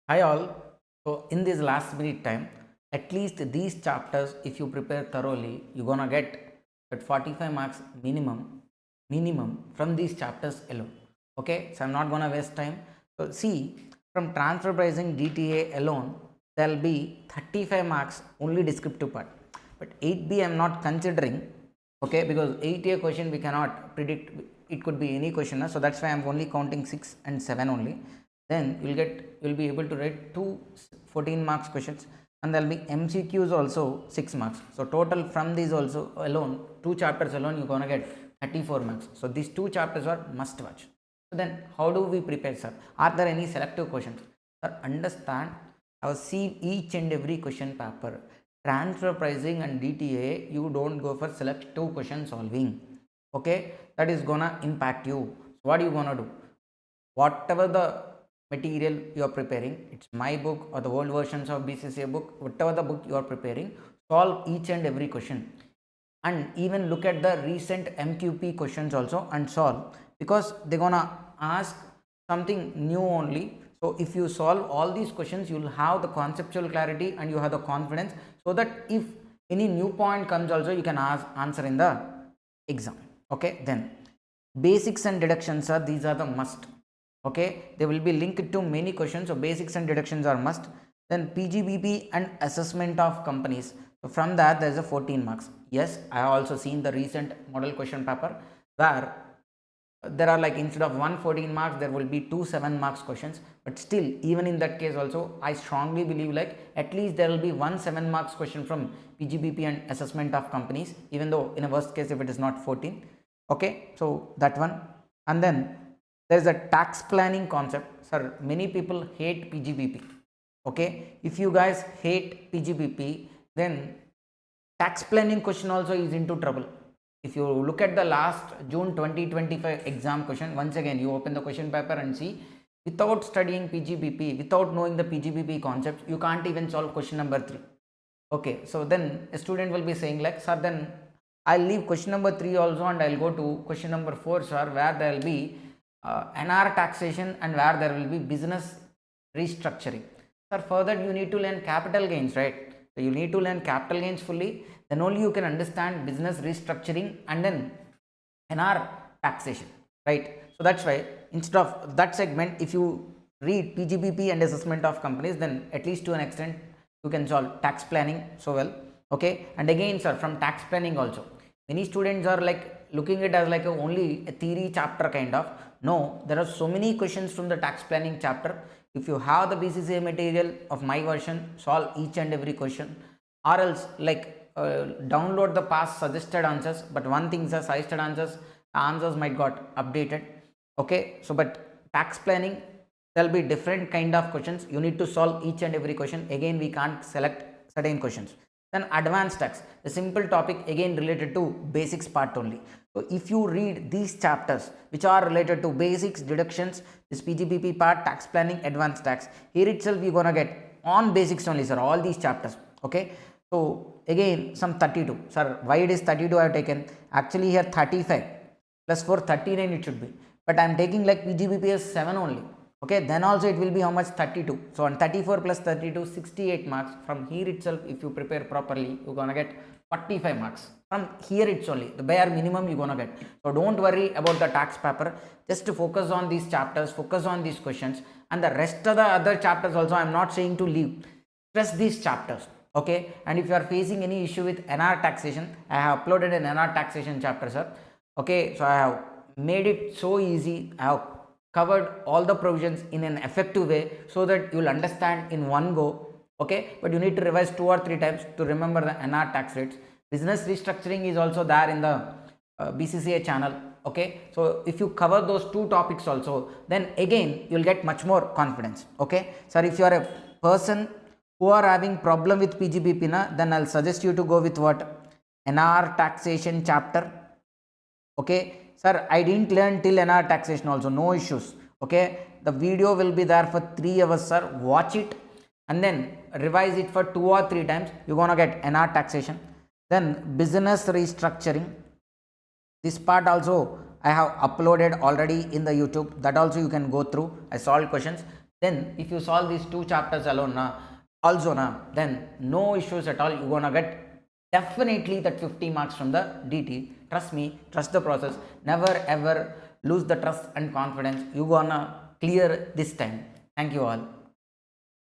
Hi all. So in this last minute time, at least these chapters, if you prepare thoroughly, you're gonna get that 45 marks minimum from these chapters alone. Okay, so I'm not gonna waste time. So see, from transfer pricing DTA alone, there'll be 35 marks only descriptive part. But 8B I'm not considering, okay, because 8A question we cannot predict, it could be any question, so that's why I'm only counting 6 and 7 only. Then you'll be able to write two 14 marks questions, and there'll be MCQs also 6 marks. So total from these also alone, two chapters alone, you're gonna get 34 marks. So these two chapters are must watch. So then how do we prepare, sir? Are there any selective questions? Sir, understand, I have seen each and every question paper. Transfer pricing and DTA, you don't go for selective question solving. Okay, that is gonna impact you. So what are you gonna do? Whatever the material you are preparing, it's my book or the old versions of BCCA book, whatever the book you are preparing, solve each and every question, and even look at the recent MQP questions also and solve, because they're gonna ask something new only. So if you solve all these questions, you'll have the conceptual clarity and you have the confidence, so that if any new point comes also, you can answer in the exam. Okay, then basics and deductions are, these are the must. Okay, they will be linked to many questions, so basics and deductions are must. Then PGBP and assessment of companies, so from that there is a 14 marks. Yes, I have also seen the recent model question paper where there are, like, instead of 114 marks there will be 2 7 marks questions, but still even in that case also I strongly believe, like, at least there will be 1 7 marks question from PGBP and assessment of companies, even though in a worst case if it is not 14. Okay, so that one. And then there is a tax planning concept. Sir, many people hate PGBP. Okay, if you guys hate PGBP, then tax planning question also is into trouble. If you look at the last June 2025 exam question, once again you open the question paper and see, without studying PGBP, without knowing the PGBP concepts, you can't even solve question number 3. Okay, so then a student will be saying, like, sir, then I'll leave question number 3 also and I'll go to question number 4, sir, where there will be NR taxation and where there will be business restructuring. Sir, for that you need to learn capital gains, right? So you need to learn capital gains fully, then only you can understand business restructuring and then NR taxation, right? So that's why instead of that segment, if you read PGBP and assessment of companies, then at least to an extent you can solve tax planning so well. Okay, and again, sir, from tax planning also, many students are like looking at it as like only a theory chapter kind of. No, there are so many questions from the tax planning chapter. If you have the BCCA material of my version, solve each and every question, or else, like, download the past suggested answers. But one thing is, suggested answers might got updated. Okay, so but tax planning, there'll be different kind of questions, you need to solve each and every question. Again, we can't select certain questions. Then advanced tax, a simple topic, again related to basics part only. So if you read these chapters which are related to basics, deductions, this PGBP part, tax planning, advanced tax, here itself you're gonna get on basics only, sir, all these chapters. Okay, so again some 32, sir, why it is 32 I have taken? Actually here 35 plus 4 39 it should be, but I am taking like PGBP as 7 only. Okay, then also it will be how much? 32. So on 34 plus 32, 68 marks. From here itself, if you prepare properly, you're gonna get 45 marks. From here it's only the bare minimum you're gonna get. So don't worry about the tax paper, just to focus on these chapters, focus on these questions, and the rest of the other chapters also I'm not saying to leave. Stress these chapters. Okay, and if you are facing any issue with NR taxation, I have uploaded an NR taxation chapter, sir. Okay, so I have made it so easy. I have covered all the provisions in an effective way so that you will understand in one go. Okay, but you need to revise 2 or 3 times to remember the NR tax rates. Business restructuring is also there in the BCCA channel. Okay, so if you cover those 2 topics also, then again you will get much more confidence. Okay, sir, if you are a person who are having problem with PGBP, then I'll suggest you to go with what? NR taxation chapter. Okay, sir, I didn't learn till NR taxation also, no issues. Okay, the video will be there for 3 hours, sir, watch it and then revise it for 2 or 3 times, you're gonna get NR taxation. Then business restructuring, this part also I have uploaded already in the YouTube, that also you can go through, I solved questions. then if you solve these 2 chapters alone na, also na, then no issues at all, you're gonna get definitely that 50 marks from the DT. Trust me, trust the process, never ever lose the trust and confidence, you're gonna clear this time. Thank you all.